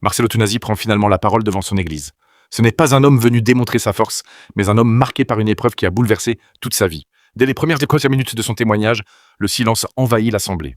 Marcelo Tunasi prend finalement la parole devant son église. Ce n'est pas un homme venu démontrer sa force, mais un homme marqué par une épreuve qui a bouleversé toute sa vie. Dès les premières minutes de son témoignage, le silence envahit l'assemblée.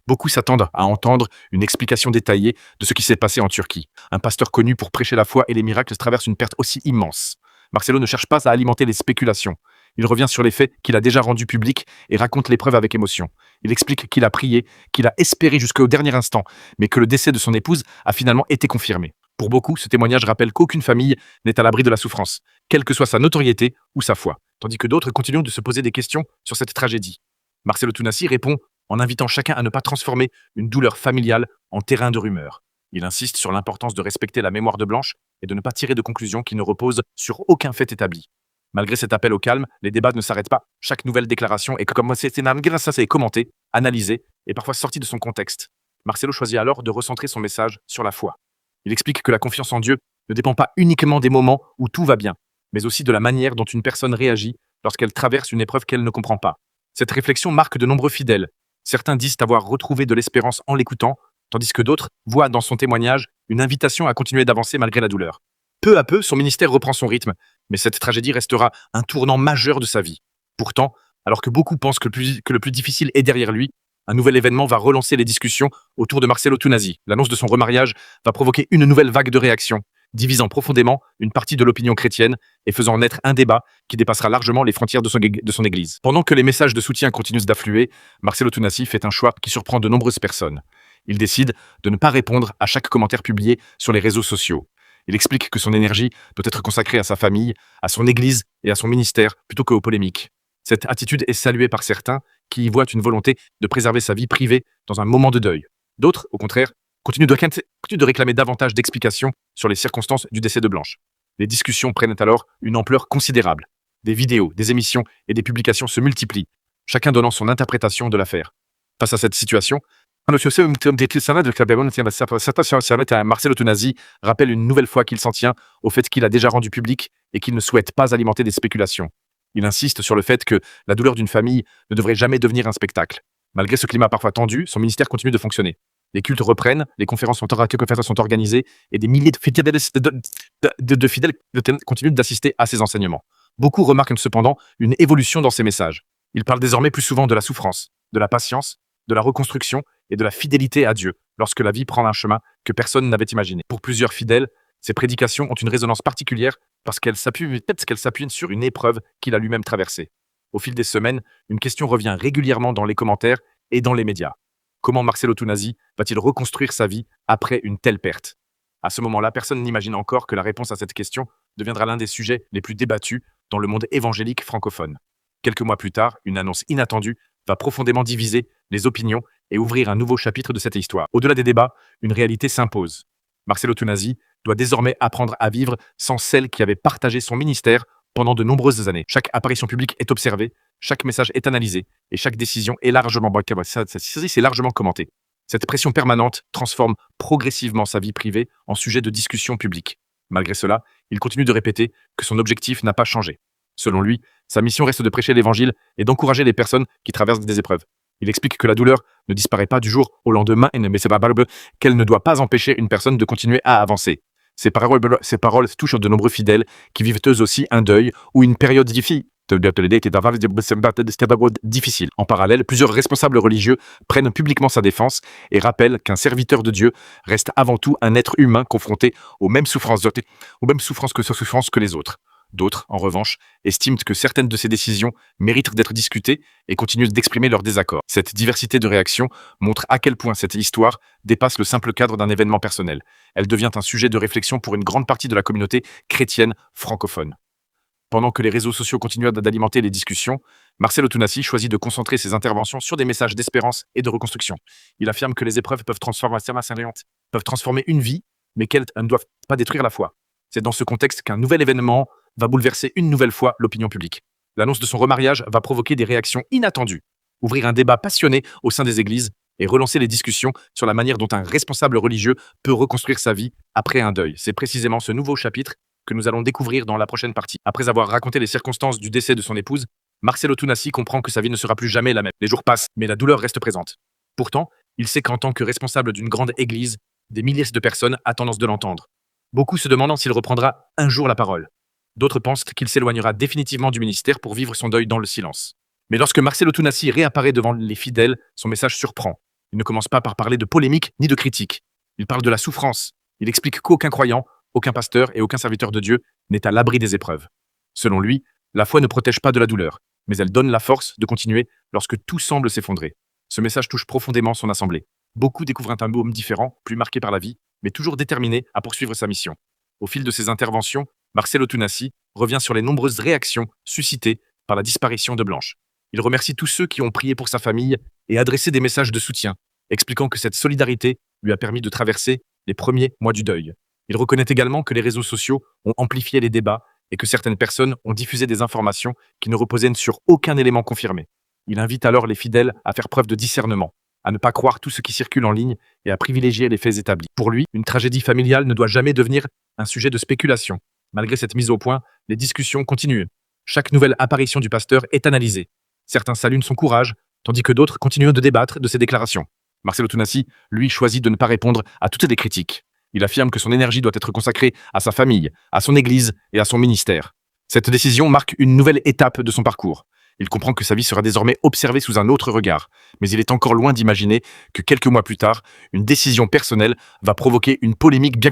Beaucoup s'attendent à entendre une explication détaillée de ce qui s'est passé en Turquie. Un pasteur connu pour prêcher la foi et les miracles traverse une perte aussi immense. Marcelo ne cherche pas à alimenter les spéculations. Il revient sur les faits qu'il a déjà rendus publics et raconte l'épreuve avec émotion. Il explique qu'il a prié, qu'il a espéré jusqu'au dernier instant, mais que le décès de son épouse a finalement été confirmé. Pour beaucoup, ce témoignage rappelle qu'aucune famille n'est à l'abri de la souffrance, quelle que soit sa notoriété ou sa foi, tandis que d'autres continuent de se poser des questions sur cette tragédie. Marcelo Tunasi répond en invitant chacun à ne pas transformer une douleur familiale en terrain de rumeurs. Il insiste sur l'importance de respecter la mémoire de Blanche et de ne pas tirer de conclusions qui ne reposent sur aucun fait établi. Malgré cet appel au calme, les débats ne s'arrêtent pas. Chaque nouvelle déclaration est commentée, analysée et parfois sortie de son contexte. Marcelo choisit alors de recentrer son message sur la foi. Il explique que la confiance en Dieu ne dépend pas uniquement des moments où tout va bien, mais aussi de la manière dont une personne réagit lorsqu'elle traverse une épreuve qu'elle ne comprend pas. Cette réflexion marque de nombreux fidèles. Certains disent avoir retrouvé de l'espérance en l'écoutant, tandis que d'autres voient dans son témoignage une invitation à continuer d'avancer malgré la douleur. Peu à peu, son ministère reprend son rythme, mais cette tragédie restera un tournant majeur de sa vie. Pourtant, alors que beaucoup pensent que le plus difficile est derrière lui, un nouvel événement va relancer les discussions autour de Marcelo Tunasi. L'annonce de son remariage va provoquer une nouvelle vague de réactions, divisant profondément une partie de l'opinion chrétienne et faisant naître un débat qui dépassera largement les frontières de son église. Pendant que les messages de soutien continuent d'affluer, Marcelo Tunasi fait un choix qui surprend de nombreuses personnes. Il décide de ne pas répondre à chaque commentaire publié sur les réseaux sociaux. Il explique que son énergie doit être consacrée à sa famille, à son église et à son ministère plutôt qu'aux polémiques. Cette attitude est saluée par certains qui y voient une volonté de préserver sa vie privée dans un moment de deuil. D'autres, au contraire, continuent de réclamer davantage d'explications sur les circonstances du décès de Blanche. Les discussions prennent alors une ampleur considérable. Des vidéos, des émissions et des publications se multiplient, chacun donnant son interprétation de l'affaire. Face à cette situation, Marcelo Tunasi rappelle une nouvelle fois qu'il s'en tient au fait qu'il a déjà rendu public et qu'il ne souhaite pas alimenter des spéculations. Il insiste sur le fait que la douleur d'une famille ne devrait jamais devenir un spectacle. Malgré ce climat parfois tendu, son ministère continue de fonctionner. Les cultes reprennent, les conférences sont organisées et des milliers de fidèles continuent d'assister à ces enseignements. Beaucoup remarquent cependant une évolution dans ses messages. Il parle désormais plus souvent de la souffrance, de la patience, de la reconstruction et de la fidélité à Dieu lorsque la vie prend un chemin que personne n'avait imaginé. Pour plusieurs fidèles, ces prédications ont une résonance particulière parce qu'elles s'appuient sur une épreuve qu'il a lui-même traversée. Au fil des semaines, une question revient régulièrement dans les commentaires et dans les médias. Comment Marcelo Tunasi va-t-il reconstruire sa vie après une telle perte? À ce moment-là, personne n'imagine encore que la réponse à cette question deviendra l'un des sujets les plus débattus dans le monde évangélique francophone. Quelques mois plus tard, une annonce inattendue va profondément diviser les opinions et ouvrir un nouveau chapitre de cette histoire. Au-delà des débats, une réalité s'impose. Marcelo Tunasi doit désormais apprendre à vivre sans celle qui avait partagé son ministère pendant de nombreuses années. Chaque apparition publique est observée, chaque message est analysé et chaque décision est largement commentée. Cette pression permanente transforme progressivement sa vie privée en sujet de discussion publique. Malgré cela, il continue de répéter que son objectif n'a pas changé. Selon lui, sa mission reste de prêcher l'évangile et d'encourager les personnes qui traversent des épreuves. Il explique que la douleur ne disparaît pas du jour au lendemain mais qu'elle ne doit pas empêcher une personne de continuer à avancer. Ces paroles touchent de nombreux fidèles qui vivent eux aussi un deuil ou une période difficile. En parallèle, plusieurs responsables religieux prennent publiquement sa défense et rappellent qu'un serviteur de Dieu reste avant tout un être humain confronté aux mêmes souffrances que les autres. D'autres, en revanche, estiment que certaines de ces décisions méritent d'être discutées et continuent d'exprimer leur désaccord. Cette diversité de réactions montre à quel point cette histoire dépasse le simple cadre d'un événement personnel. Elle devient un sujet de réflexion pour une grande partie de la communauté chrétienne francophone. Pendant que les réseaux sociaux continuent d'alimenter les discussions, Marcelo Tunasi choisit de concentrer ses interventions sur des messages d'espérance et de reconstruction. Il affirme que les épreuves peuvent transformer une vie, mais qu'elles ne doivent pas détruire la foi. C'est dans ce contexte qu'un nouvel événement va bouleverser une nouvelle fois l'opinion publique. L'annonce de son remariage va provoquer des réactions inattendues, ouvrir un débat passionné au sein des églises et relancer les discussions sur la manière dont un responsable religieux peut reconstruire sa vie après un deuil. C'est précisément ce nouveau chapitre que nous allons découvrir dans la prochaine partie. Après avoir raconté les circonstances du décès de son épouse, Marcelo Tunasi comprend que sa vie ne sera plus jamais la même. Les jours passent, mais la douleur reste présente. Pourtant, il sait qu'en tant que responsable d'une grande église, Des milliers de personnes attendent de l'entendre. Beaucoup se demandant s'il reprendra un jour la parole. D'autres pensent qu'il s'éloignera définitivement du ministère pour vivre son deuil dans le silence. Mais lorsque Marcelo Tunasi réapparaît devant les fidèles, son message surprend. Il ne commence pas par parler de polémique ni de critique. Il parle de la souffrance. Il explique qu'aucun croyant, aucun pasteur et aucun serviteur de Dieu n'est à l'abri des épreuves. Selon lui, la foi ne protège pas de la douleur, mais elle donne la force de continuer lorsque tout semble s'effondrer. Ce message touche profondément son assemblée. Beaucoup découvrent un homme différent, plus marqué par la vie, mais toujours déterminé à poursuivre sa mission. Au fil de ses interventions, Marcelo Tunasi revient sur les nombreuses réactions suscitées par la disparition de Blanche. Il remercie tous ceux qui ont prié pour sa famille et adressé des messages de soutien, expliquant que cette solidarité lui a permis de traverser les premiers mois du deuil. Il reconnaît également que les réseaux sociaux ont amplifié les débats et que certaines personnes ont diffusé des informations qui ne reposaient sur aucun élément confirmé. Il invite alors les fidèles à faire preuve de discernement, à ne pas croire tout ce qui circule en ligne et à privilégier les faits établis. Pour lui, une tragédie familiale ne doit jamais devenir un sujet de spéculation. Malgré cette mise au point, les discussions continuent. Chaque nouvelle apparition du pasteur est analysée. Certains saluent son courage, tandis que d'autres continuent de débattre de ses déclarations. Marcelo Tunasi, lui, choisit de ne pas répondre à toutes les critiques. Il affirme que son énergie doit être consacrée à sa famille, à son église et à son ministère. Cette décision marque une nouvelle étape de son parcours. Il comprend que sa vie sera désormais observée sous un autre regard, mais il est encore loin d'imaginer que quelques mois plus tard, une décision personnelle va provoquer une polémique bien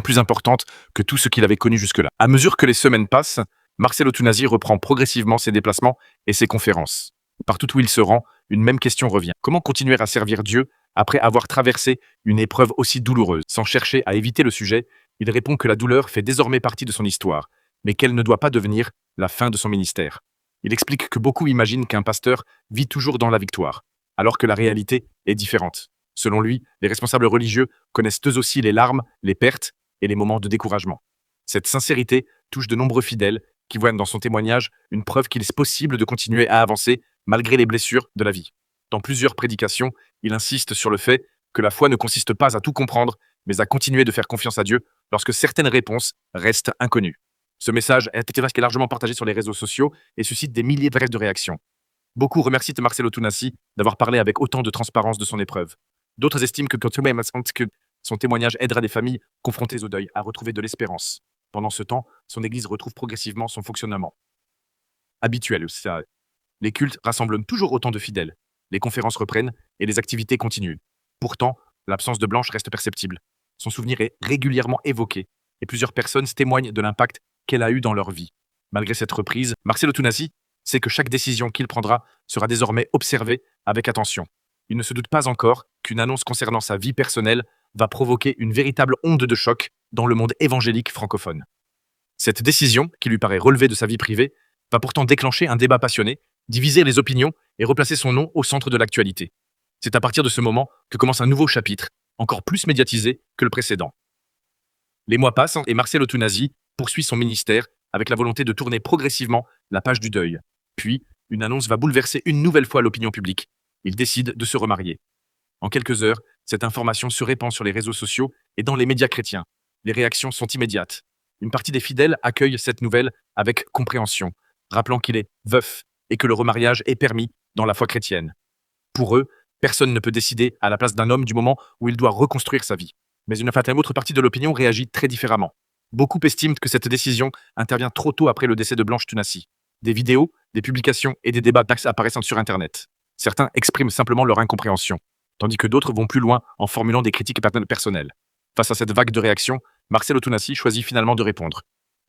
plus importante que tout ce qu'il avait connu jusque-là. À mesure que les semaines passent, Marcelo Tunasi reprend progressivement ses déplacements et ses conférences. Partout où il se rend, une même question revient. Comment continuer à servir Dieu après avoir traversé une épreuve aussi douloureuse? Sans chercher à éviter le sujet, il répond que la douleur fait désormais partie de son histoire, mais qu'elle ne doit pas devenir la fin de son ministère. Il explique que beaucoup imaginent qu'un pasteur vit toujours dans la victoire, alors que la réalité est différente. Selon lui, les responsables religieux connaissent eux aussi les larmes, les pertes et les moments de découragement. Cette sincérité touche de nombreux fidèles qui voient dans son témoignage une preuve qu'il est possible de continuer à avancer malgré les blessures de la vie. Dans plusieurs prédications, il insiste sur le fait que la foi ne consiste pas à tout comprendre, mais à continuer de faire confiance à Dieu lorsque certaines réponses restent inconnues. Ce message est largement partagé sur les réseaux sociaux et suscite des milliers de réactions. Beaucoup remercient Marcelo Tunasi d'avoir parlé avec autant de transparence de son épreuve. D'autres estiment que son témoignage aidera des familles confrontées au deuil à retrouver de l'espérance. Pendant ce temps, son église retrouve progressivement son fonctionnement habituel. Les cultes rassemblent toujours autant de fidèles. Les conférences reprennent et les activités continuent. Pourtant, l'absence de Blanche reste perceptible. Son souvenir est régulièrement évoqué et plusieurs personnes témoignent de l'impact qu'elle a eu dans leur vie. Malgré cette reprise, Marcelo Tunasi sait que chaque décision qu'il prendra sera désormais observée avec attention. Il ne se doute pas encore qu'une annonce concernant sa vie personnelle va provoquer une véritable onde de choc dans le monde évangélique francophone. Cette décision, qui lui paraît relever de sa vie privée, va pourtant déclencher un débat passionné, diviser les opinions et replacer son nom au centre de l'actualité. C'est à partir de ce moment que commence un nouveau chapitre, encore plus médiatisé que le précédent. Les mois passent et Marcelo Tunasi poursuit son ministère avec la volonté de tourner progressivement la page du deuil. Puis, une annonce va bouleverser une nouvelle fois l'opinion publique. Il décide de se remarier. En quelques heures, cette information se répand sur les réseaux sociaux et dans les médias chrétiens. Les réactions sont immédiates. Une partie des fidèles accueille cette nouvelle avec compréhension, rappelant qu'il est veuf et que le remariage est permis dans la foi chrétienne. Pour eux, personne ne peut décider à la place d'un homme du moment où il doit reconstruire sa vie. Mais une autre partie de l'opinion réagit très différemment. Beaucoup estiment que cette décision intervient trop tôt après le décès de Blanche Tunasi. Des vidéos, des publications et des débats apparaissent sur Internet. Certains expriment simplement leur incompréhension, tandis que d'autres vont plus loin en formulant des critiques personnelles. Face à cette vague de réactions, Marcelo Tunasi choisit finalement de répondre.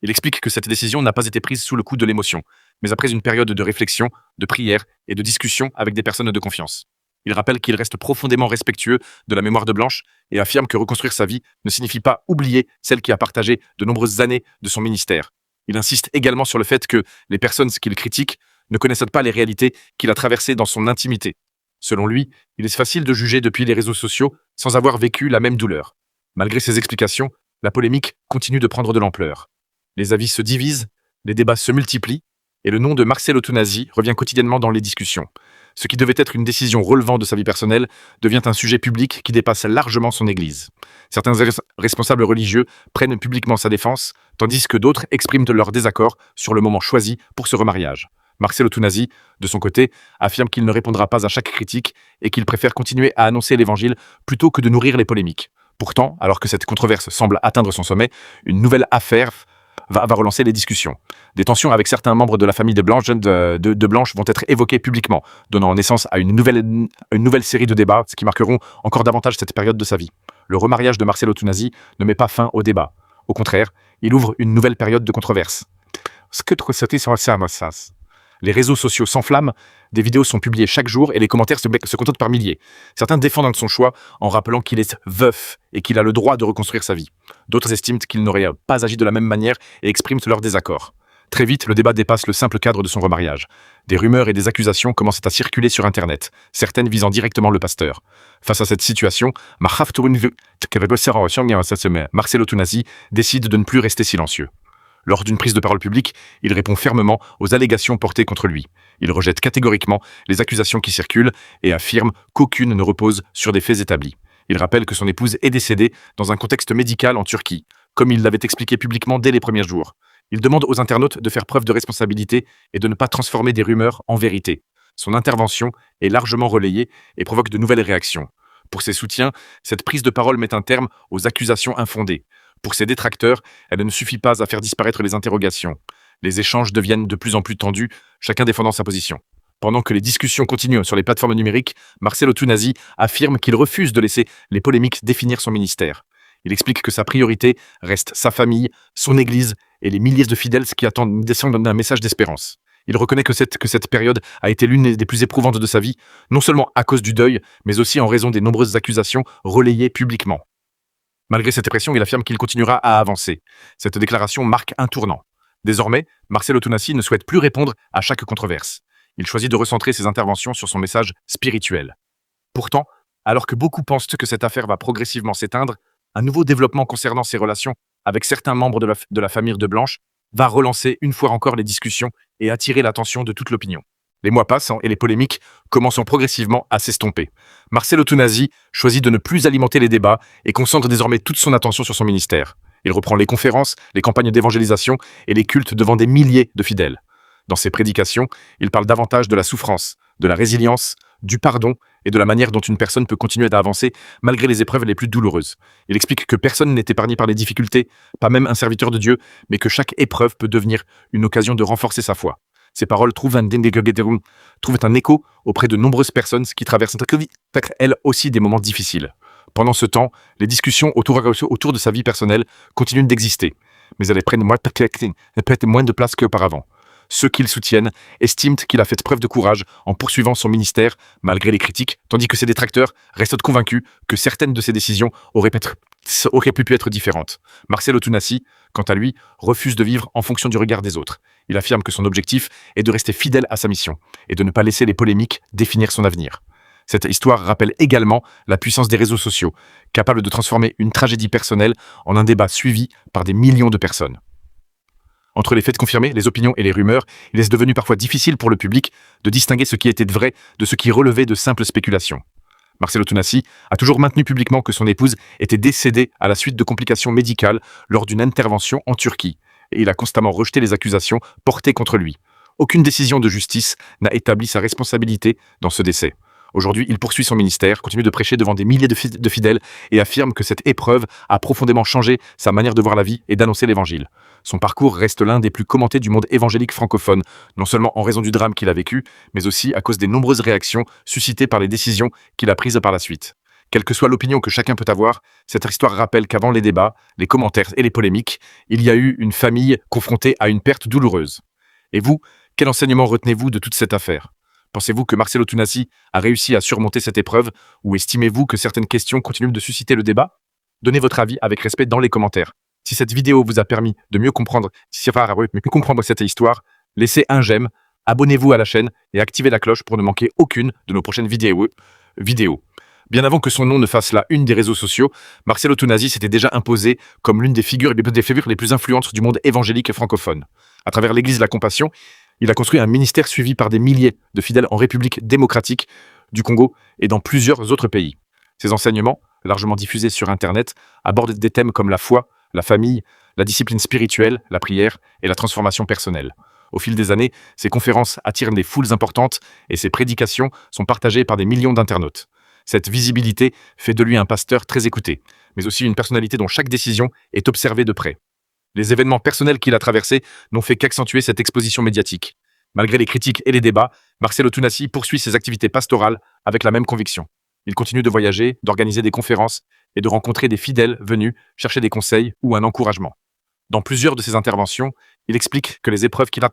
Il explique que cette décision n'a pas été prise sous le coup de l'émotion, mais après une période de réflexion, de prière et de discussion avec des personnes de confiance. Il rappelle qu'il reste profondément respectueux de la mémoire de Blanche et affirme que reconstruire sa vie ne signifie pas oublier celle qui a partagé de nombreuses années de son ministère. Il insiste également sur le fait que les personnes qu'il critique ne connaissent pas les réalités qu'il a traversées dans son intimité. Selon lui, il est facile de juger depuis les réseaux sociaux sans avoir vécu la même douleur. Malgré ces explications, la polémique continue de prendre de l'ampleur. Les avis se divisent, les débats se multiplient, et le nom de Marcelo Tunasi revient quotidiennement dans les discussions. Ce qui devait être une décision relevant de sa vie personnelle devient un sujet public qui dépasse largement son église. Certains responsables religieux prennent publiquement sa défense, tandis que d'autres expriment leur désaccord sur le moment choisi pour ce remariage. Marcelo Tunasi, de son côté, affirme qu'il ne répondra pas à chaque critique et qu'il préfère continuer à annoncer l'évangile plutôt que de nourrir les polémiques. Pourtant, alors que cette controverse semble atteindre son sommet, une nouvelle affaire va relancer les discussions. Des tensions avec certains membres de la famille de Blanche vont être évoquées publiquement, donnant naissance à une nouvelle série de débats, ce qui marqueront encore davantage cette période de sa vie. Le remariage de Marcelo Tunasi ne met pas fin au débat. Au contraire, il ouvre une nouvelle période de controverse. Les réseaux sociaux s'enflamment, des vidéos sont publiées chaque jour et les commentaires se contentent par milliers. Certains défendent son choix en rappelant qu'il est veuf et qu'il a le droit de reconstruire sa vie. D'autres estiment qu'il n'aurait pas agi de la même manière et expriment leur désaccord. Très vite, le débat dépasse le simple cadre de son remariage. Des rumeurs et des accusations commencent à circuler sur Internet, certaines visant directement le pasteur. Face à cette situation, Marcelo Tunasi décide de ne plus rester silencieux. Lors d'une prise de parole publique, il répond fermement aux allégations portées contre lui. Il rejette catégoriquement les accusations qui circulent et affirme qu'aucune ne repose sur des faits établis. Il rappelle que son épouse est décédée dans un contexte médical en Turquie, comme il l'avait expliqué publiquement dès les premiers jours. Il demande aux internautes de faire preuve de responsabilité et de ne pas transformer des rumeurs en vérité. Son intervention est largement relayée et provoque de nouvelles réactions. Pour ses soutiens, cette prise de parole met un terme aux accusations infondées. Pour ses détracteurs, elle ne suffit pas à faire disparaître les interrogations. Les échanges deviennent de plus en plus tendus, chacun défendant sa position. Pendant que les discussions continuent sur les plateformes numériques, Marcelo Tunasi affirme qu'il refuse de laisser les polémiques définir son ministère. Il explique que sa priorité reste sa famille, son église et les milliers de fidèles qui attendent d'un message d'espérance. Il reconnaît que cette période a été l'une des plus éprouvantes de sa vie, non seulement à cause du deuil, mais aussi en raison des nombreuses accusations relayées publiquement. Malgré cette pression, il affirme qu'il continuera à avancer. Cette déclaration marque un tournant. Désormais, Marcelo Tunasi ne souhaite plus répondre à chaque controverse. Il choisit de recentrer ses interventions sur son message spirituel. Pourtant, alors que beaucoup pensent que cette affaire va progressivement s'éteindre, un nouveau développement concernant ses relations avec certains membres de la famille de Blanche va relancer une fois encore les discussions et attirer l'attention de toute l'opinion. Les mois passent et les polémiques commencent progressivement à s'estomper. Marcelo Tunasi choisit de ne plus alimenter les débats et concentre désormais toute son attention sur son ministère. Il reprend les conférences, les campagnes d'évangélisation et les cultes devant des milliers de fidèles. Dans ses prédications, il parle davantage de la souffrance, de la résilience, du pardon et de la manière dont une personne peut continuer à avancer malgré les épreuves les plus douloureuses. Il explique que personne n'est épargné par les difficultés, pas même un serviteur de Dieu, mais que chaque épreuve peut devenir une occasion de renforcer sa foi. Ces paroles trouvent un écho auprès de nombreuses personnes qui traversent elles aussi des moments difficiles. Pendant ce temps, les discussions autour de sa vie personnelle continuent d'exister, mais elles prennent moins de place qu'auparavant. Ceux qui le soutiennent estiment qu'il a fait preuve de courage en poursuivant son ministère malgré les critiques, tandis que ses détracteurs restent convaincus que certaines de ses décisions auraient pu être différentes. Marcelo Tunasi, quant à lui, refuse de vivre en fonction du regard des autres. Il affirme que son objectif est de rester fidèle à sa mission et de ne pas laisser les polémiques définir son avenir. Cette histoire rappelle également la puissance des réseaux sociaux, capables de transformer une tragédie personnelle en un débat suivi par des millions de personnes. Entre les faits confirmés, les opinions et les rumeurs, il est devenu parfois difficile pour le public de distinguer ce qui était vrai de ce qui relevait de simples spéculations. Marcelo Tunasi a toujours maintenu publiquement que son épouse était décédée à la suite de complications médicales lors d'une intervention en Turquie, et il a constamment rejeté les accusations portées contre lui. Aucune décision de justice n'a établi sa responsabilité dans ce décès. Aujourd'hui, il poursuit son ministère, continue de prêcher devant des milliers de fidèles et affirme que cette épreuve a profondément changé sa manière de voir la vie et d'annoncer l'évangile. Son parcours reste l'un des plus commentés du monde évangélique francophone, non seulement en raison du drame qu'il a vécu, mais aussi à cause des nombreuses réactions suscitées par les décisions qu'il a prises par la suite. Quelle que soit l'opinion que chacun peut avoir, cette histoire rappelle qu'avant les débats, les commentaires et les polémiques, il y a eu une famille confrontée à une perte douloureuse. Et vous, quel enseignement retenez-vous de toute cette affaire ? Pensez-vous que Marcelo Tunasi a réussi à surmonter cette épreuve ou estimez-vous que certaines questions continuent de susciter le débat ? Donnez votre avis avec respect dans les commentaires. Si cette vidéo vous a permis de mieux comprendre cette histoire, laissez un j'aime, abonnez-vous à la chaîne et activez la cloche pour ne manquer aucune de nos prochaines vidéos. Bien avant que son nom ne fasse la une des réseaux sociaux, Marcelo Tunasi s'était déjà imposé comme l'une des figures les plus influentes du monde évangélique francophone. À travers l'Église de la Compassion, il a construit un ministère suivi par des milliers de fidèles en République démocratique du Congo et dans plusieurs autres pays. Ses enseignements, largement diffusés sur Internet, abordent des thèmes comme la foi, la famille, la discipline spirituelle, la prière et la transformation personnelle. Au fil des années, ses conférences attirent des foules importantes et ses prédications sont partagées par des millions d'internautes. Cette visibilité fait de lui un pasteur très écouté, mais aussi une personnalité dont chaque décision est observée de près. Les événements personnels qu'il a traversés n'ont fait qu'accentuer cette exposition médiatique. Malgré les critiques et les débats, Marcelo Tunasi poursuit ses activités pastorales avec la même conviction. Il continue de voyager, d'organiser des conférences et de rencontrer des fidèles venus chercher des conseils ou un encouragement. Dans plusieurs de ses interventions, il explique que les épreuves qu'il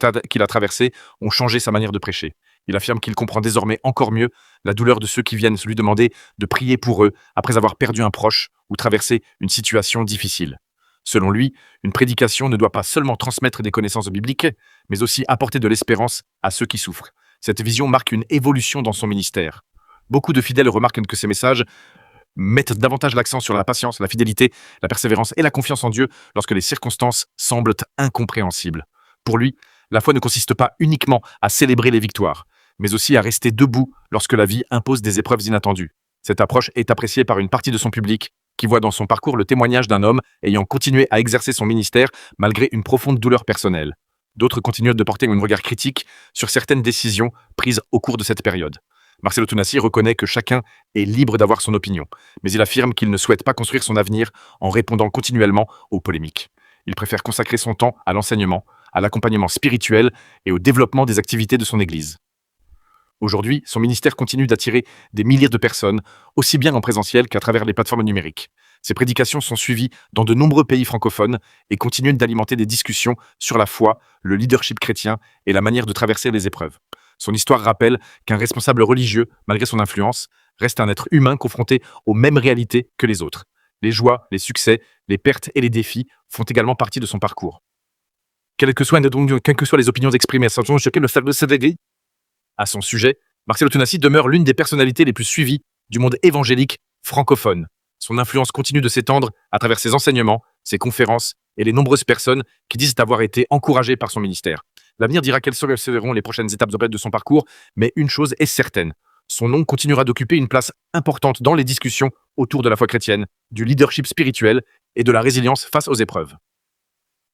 a traversées ont changé sa manière de prêcher. Il affirme qu'il comprend désormais encore mieux la douleur de ceux qui viennent lui demander de prier pour eux après avoir perdu un proche ou traversé une situation difficile. Selon lui, une prédication ne doit pas seulement transmettre des connaissances bibliques, mais aussi apporter de l'espérance à ceux qui souffrent. Cette vision marque une évolution dans son ministère. Beaucoup de fidèles remarquent que ces messages mettent davantage l'accent sur la patience, la fidélité, la persévérance et la confiance en Dieu lorsque les circonstances semblent incompréhensibles. Pour lui, la foi ne consiste pas uniquement à célébrer les victoires, mais aussi à rester debout lorsque la vie impose des épreuves inattendues. Cette approche est appréciée par une partie de son public qui voit dans son parcours le témoignage d'un homme ayant continué à exercer son ministère malgré une profonde douleur personnelle. D'autres continuent de porter un regard critique sur certaines décisions prises au cours de cette période. Marcelo Tunasi reconnaît que chacun est libre d'avoir son opinion, mais il affirme qu'il ne souhaite pas construire son avenir en répondant continuellement aux polémiques. Il préfère consacrer son temps à l'enseignement, à l'accompagnement spirituel et au développement des activités de son Église. Aujourd'hui, son ministère continue d'attirer des milliers de personnes, aussi bien en présentiel qu'à travers les plateformes numériques. Ses prédications sont suivies dans de nombreux pays francophones et continuent d'alimenter des discussions sur la foi, le leadership chrétien et la manière de traverser les épreuves. Son histoire rappelle qu'un responsable religieux, malgré son influence, reste un être humain confronté aux mêmes réalités que les autres. Les joies, les succès, les pertes et les défis font également partie de son parcours. Quelles que soient les opinions exprimées à son sujet, Marcelo Tunasi demeure l'une des personnalités les plus suivies du monde évangélique francophone. Son influence continue de s'étendre à travers ses enseignements, ses conférences et les nombreuses personnes qui disent avoir été encouragées par son ministère. L'avenir dira quelles seront les prochaines étapes de son parcours, mais une chose est certaine, son nom continuera d'occuper une place importante dans les discussions autour de la foi chrétienne, du leadership spirituel et de la résilience face aux épreuves.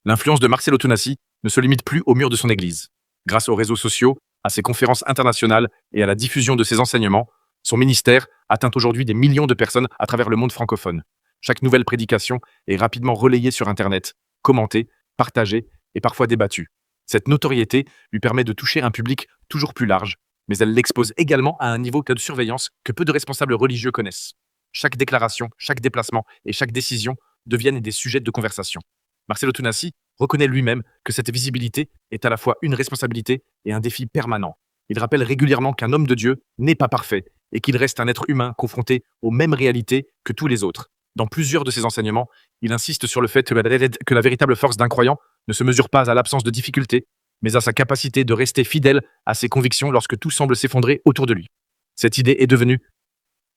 L'influence de Marcelo Tunasi ne se limite plus aux murs de son église. Grâce aux réseaux sociaux, à ses conférences internationales et à la diffusion de ses enseignements, son ministère atteint aujourd'hui des millions de personnes à travers le monde francophone. Chaque nouvelle prédication est rapidement relayée sur Internet, commentée, partagée et parfois débattue. Cette notoriété lui permet de toucher un public toujours plus large, mais elle l'expose également à un niveau de surveillance que peu de responsables religieux connaissent. Chaque déclaration, chaque déplacement et chaque décision deviennent des sujets de conversation. Marcelo Tunasi reconnaît lui-même que cette visibilité est à la fois une responsabilité et un défi permanent. Il rappelle régulièrement qu'un homme de Dieu n'est pas parfait et qu'il reste un être humain confronté aux mêmes réalités que tous les autres. Dans plusieurs de ses enseignements, il insiste sur le fait que la véritable force d'un croyant ne se mesure pas à l'absence de difficultés, mais à sa capacité de rester fidèle à ses convictions lorsque tout semble s'effondrer autour de lui. Cette idée est devenue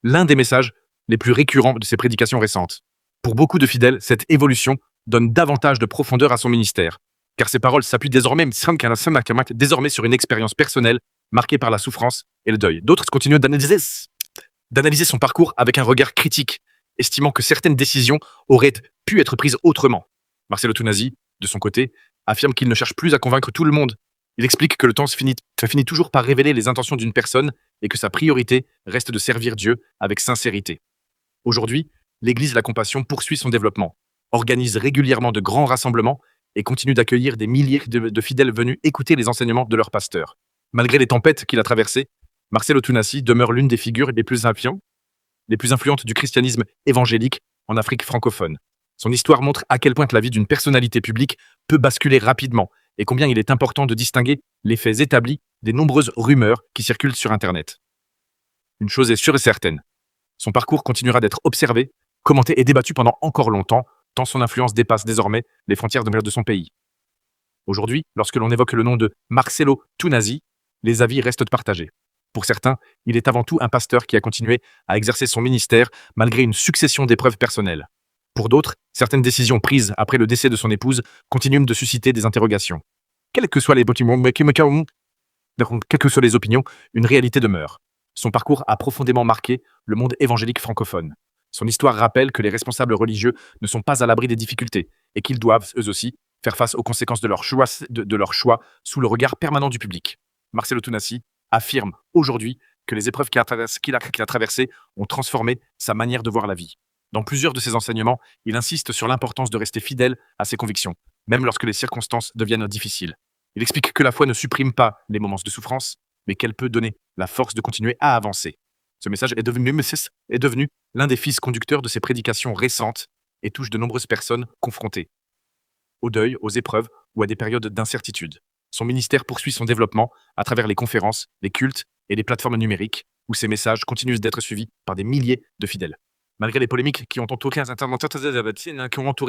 l'un des messages les plus récurrents de ses prédications récentes. Pour beaucoup de fidèles, cette évolution donne davantage de profondeur à son ministère, car ses paroles s'appuient désormais sur une expérience personnelle marquée par la souffrance et le deuil. D'autres continuent d'analyser son parcours avec un regard critique, estimant que certaines décisions auraient pu être prises autrement. Marcelo Tunasi, de son côté, affirme qu'il ne cherche plus à convaincre tout le monde. Il explique que le temps finit toujours par révéler les intentions d'une personne et que sa priorité reste de servir Dieu avec sincérité. Aujourd'hui, l'Église La Compassion poursuit son développement, organise régulièrement de grands rassemblements et continue d'accueillir des milliers de fidèles venus écouter les enseignements de leur pasteur. Malgré les tempêtes qu'il a traversées, Marcelo Tunasi demeure l'une des figures les plus influentes du christianisme évangélique en Afrique francophone. Son histoire montre à quel point la vie d'une personnalité publique peut basculer rapidement et combien il est important de distinguer les faits établis des nombreuses rumeurs qui circulent sur Internet. Une chose est sûre et certaine, son parcours continuera d'être observé, commenté et débattu pendant encore longtemps, tant son influence dépasse désormais les frontières de son pays. Aujourd'hui, lorsque l'on évoque le nom de Marcelo Tunasi, les avis restent partagés. Pour certains, il est avant tout un pasteur qui a continué à exercer son ministère malgré une succession d'épreuves personnelles. Pour d'autres, certaines décisions prises après le décès de son épouse continuent de susciter des interrogations. Quelles que soient les opinions, une réalité demeure. Son parcours a profondément marqué le monde évangélique francophone. Son histoire rappelle que les responsables religieux ne sont pas à l'abri des difficultés et qu'ils doivent, eux aussi, faire face aux conséquences de leur choix sous le regard permanent du public. Marcelo Tonassi affirme aujourd'hui que les épreuves qu'il a traversées ont transformé sa manière de voir la vie. Dans plusieurs de ses enseignements, il insiste sur l'importance de rester fidèle à ses convictions, même lorsque les circonstances deviennent difficiles. Il explique que la foi ne supprime pas les moments de souffrance, mais qu'elle peut donner la force de continuer à avancer. Ce message est devenu l'un des fils conducteurs de ses prédications récentes et touche de nombreuses personnes confrontées au deuil, aux épreuves ou à des périodes d'incertitude. Son ministère poursuit son développement à travers les conférences, les cultes et les plateformes numériques où ses messages continuent d'être suivis par des milliers de fidèles. Malgré les polémiques qui ont entouré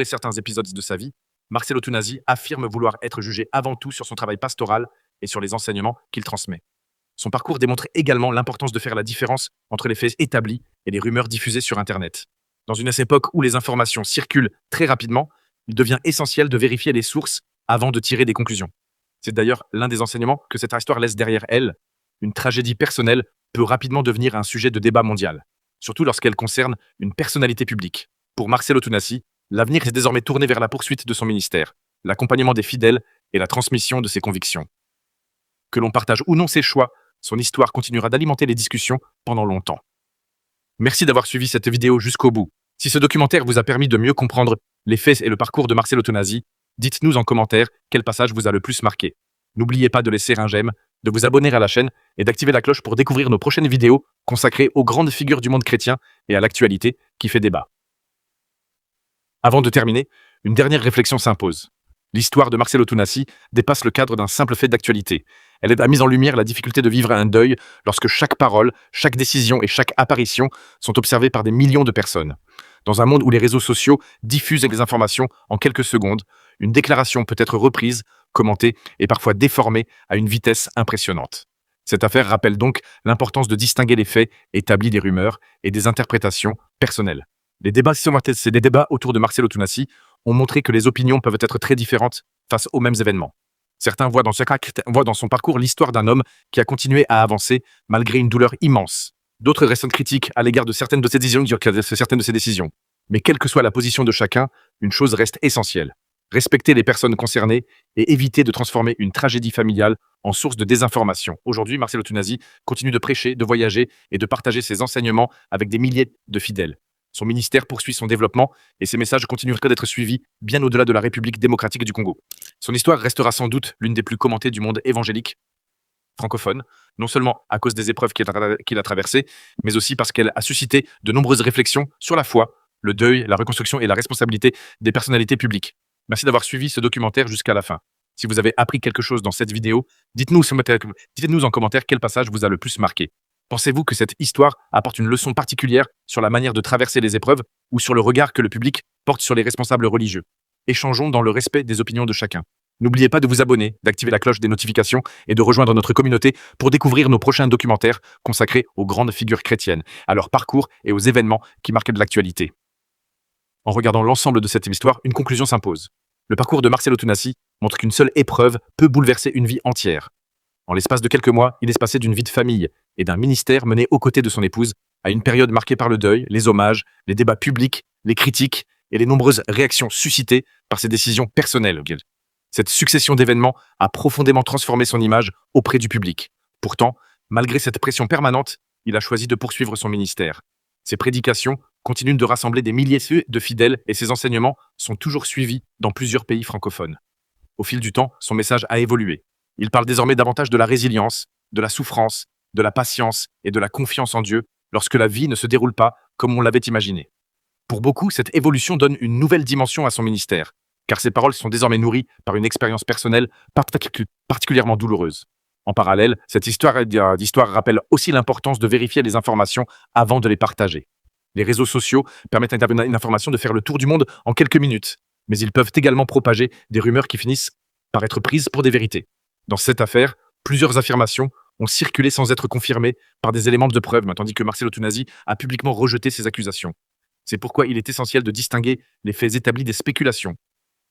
certains épisodes de sa vie, Marcelo Tonassi affirme vouloir être jugé avant tout sur son travail pastoral et sur les enseignements qu'il transmet. Son parcours démontre également l'importance de faire la différence entre les faits établis et les rumeurs diffusées sur Internet. Dans une époque où les informations circulent très rapidement, il devient essentiel de vérifier les sources avant de tirer des conclusions. C'est d'ailleurs l'un des enseignements que cette histoire laisse derrière elle. Une tragédie personnelle peut rapidement devenir un sujet de débat mondial, surtout lorsqu'elle concerne une personnalité publique. Pour Marcelo Tonassi, l'avenir est désormais tourné vers la poursuite de son ministère, l'accompagnement des fidèles et la transmission de ses convictions. Que l'on partage ou non ses choix, son histoire continuera d'alimenter les discussions pendant longtemps. Merci d'avoir suivi cette vidéo jusqu'au bout. Si ce documentaire vous a permis de mieux comprendre les faits et le parcours de Marcelo Tonassi, dites-nous en commentaire quel passage vous a le plus marqué. N'oubliez pas de laisser un j'aime, de vous abonner à la chaîne et d'activer la cloche pour découvrir nos prochaines vidéos consacrées aux grandes figures du monde chrétien et à l'actualité qui fait débat. Avant de terminer, une dernière réflexion s'impose. L'histoire de Marcelo Tonassi dépasse le cadre d'un simple fait d'actualité. Elle a mis en lumière la difficulté de vivre un deuil lorsque chaque parole, chaque décision et chaque apparition sont observées par des millions de personnes. Dans un monde où les réseaux sociaux diffusent les informations en quelques secondes, une déclaration peut être reprise, commentée et parfois déformée à une vitesse impressionnante. Cette affaire rappelle donc l'importance de distinguer les faits établis des rumeurs et des interprétations personnelles. Ces débats autour de Marcelo Tonassi ont montré que les opinions peuvent être très différentes face aux mêmes événements. Certains voient dans son parcours l'histoire d'un homme qui a continué à avancer malgré une douleur immense. D'autres restent critiques à l'égard de certaines de ses décisions. Mais quelle que soit la position de chacun, une chose reste essentielle. Respecter les personnes concernées et éviter de transformer une tragédie familiale en source de désinformation. Aujourd'hui, Marcelo Tonassi continue de prêcher, de voyager et de partager ses enseignements avec des milliers de fidèles. Son ministère poursuit son développement et ses messages continueront d'être suivis bien au-delà de la République démocratique du Congo. Son histoire restera sans doute l'une des plus commentées du monde évangélique francophone, non seulement à cause des épreuves qu'il a traversées, mais aussi parce qu'elle a suscité de nombreuses réflexions sur la foi, le deuil, la reconstruction et la responsabilité des personnalités publiques. Merci d'avoir suivi ce documentaire jusqu'à la fin. Si vous avez appris quelque chose dans cette vidéo, dites-nous en commentaire quel passage vous a le plus marqué. Pensez-vous que cette histoire apporte une leçon particulière sur la manière de traverser les épreuves ou sur le regard que le public porte sur les responsables religieux? Échangeons dans le respect des opinions de chacun. N'oubliez pas de vous abonner, d'activer la cloche des notifications et de rejoindre notre communauté pour découvrir nos prochains documentaires consacrés aux grandes figures chrétiennes, à leur parcours et aux événements qui marquent de l'actualité. En regardant l'ensemble de cette histoire, une conclusion s'impose. Le parcours de Marcelo Tonassi montre qu'une seule épreuve peut bouleverser une vie entière. En l'espace de quelques mois, il est passé d'une vie de famille et d'un ministère mené aux côtés de son épouse à une période marquée par le deuil, les hommages, les débats publics, les critiques et les nombreuses réactions suscitées par ses décisions personnelles. Cette succession d'événements a profondément transformé son image auprès du public. Pourtant, malgré cette pression permanente, il a choisi de poursuivre son ministère. Ses prédications continuent de rassembler des milliers de fidèles et ses enseignements sont toujours suivis dans plusieurs pays francophones. Au fil du temps, son message a évolué. Il parle désormais davantage de la résilience, de la souffrance, de la patience et de la confiance en Dieu lorsque la vie ne se déroule pas comme on l'avait imaginé. Pour beaucoup, cette évolution donne une nouvelle dimension à son ministère, car ses paroles sont désormais nourries par une expérience personnelle particulièrement douloureuse. En parallèle, cette histoire rappelle aussi l'importance de vérifier les informations avant de les partager. Les réseaux sociaux permettent à une information de faire le tour du monde en quelques minutes, mais ils peuvent également propager des rumeurs qui finissent par être prises pour des vérités. Dans cette affaire, plusieurs affirmations ont circulé sans être confirmées par des éléments de preuve, tandis que Marcelo Tonassi a publiquement rejeté ces accusations. C'est pourquoi il est essentiel de distinguer les faits établis des spéculations.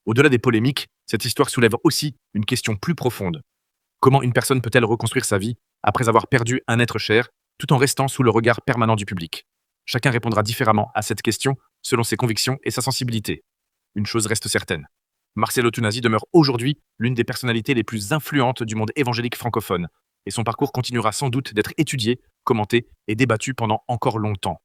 Au-delà des polémiques, cette histoire soulève aussi une question plus profonde. Comment une personne peut-elle reconstruire sa vie après avoir perdu un être cher, tout en restant sous le regard permanent du public? Chacun répondra différemment à cette question selon ses convictions et sa sensibilité. Une chose reste certaine. Marcelo Tunasi demeure aujourd'hui l'une des personnalités les plus influentes du monde évangélique francophone, et son parcours continuera sans doute d'être étudié, commenté et débattu pendant encore longtemps.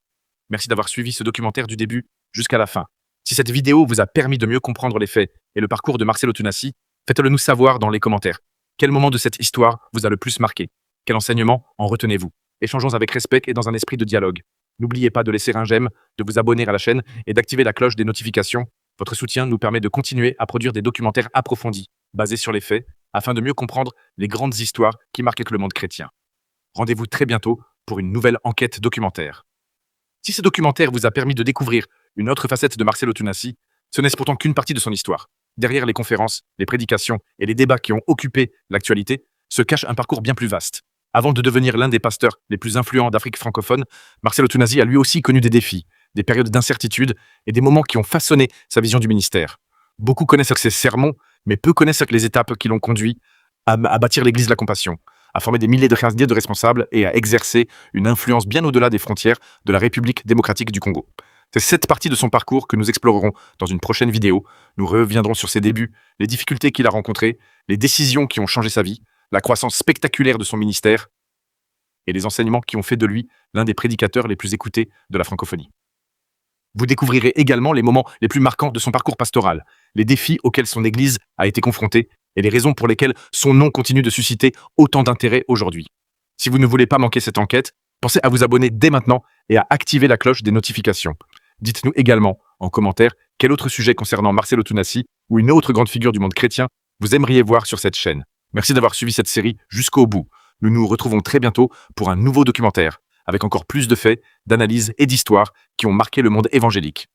Merci d'avoir suivi ce documentaire du début jusqu'à la fin. Si cette vidéo vous a permis de mieux comprendre les faits et le parcours de Marcelo Tunasi, faites-le nous savoir dans les commentaires. Quel moment de cette histoire vous a le plus marqué? Quel enseignement en retenez-vous? Échangeons avec respect et dans un esprit de dialogue. N'oubliez pas de laisser un j'aime, de vous abonner à la chaîne et d'activer la cloche des notifications. Votre soutien nous permet de continuer à produire des documentaires approfondis, basés sur les faits, afin de mieux comprendre les grandes histoires qui marquent le monde chrétien. Rendez-vous très bientôt pour une nouvelle enquête documentaire. Si ce documentaire vous a permis de découvrir une autre facette de Marcelo Tunasi, ce n'est pourtant qu'une partie de son histoire. Derrière les conférences, les prédications et les débats qui ont occupé l'actualité, se cache un parcours bien plus vaste. Avant de devenir l'un des pasteurs les plus influents d'Afrique francophone, Marcelo Tunasi a lui aussi connu des défis, des périodes d'incertitude et des moments qui ont façonné sa vision du ministère. Beaucoup connaissent ses sermons, mais peu connaissent les étapes qui l'ont conduit à bâtir l'Église de la Compassion, à former des milliers de responsables et à exercer une influence bien au-delà des frontières de la République démocratique du Congo. C'est cette partie de son parcours que nous explorerons dans une prochaine vidéo. Nous reviendrons sur ses débuts, les difficultés qu'il a rencontrées, les décisions qui ont changé sa vie, la croissance spectaculaire de son ministère et les enseignements qui ont fait de lui l'un des prédicateurs les plus écoutés de la francophonie. Vous découvrirez également les moments les plus marquants de son parcours pastoral, les défis auxquels son Église a été confrontée et les raisons pour lesquelles son nom continue de susciter autant d'intérêt aujourd'hui. Si vous ne voulez pas manquer cette enquête, pensez à vous abonner dès maintenant et à activer la cloche des notifications. Dites-nous également en commentaire quel autre sujet concernant Marcelo Tunasi ou une autre grande figure du monde chrétien vous aimeriez voir sur cette chaîne. Merci d'avoir suivi cette série jusqu'au bout. Nous nous retrouvons très bientôt pour un nouveau documentaire, avec encore plus de faits, d'analyses et d'histoires qui ont marqué le monde évangélique.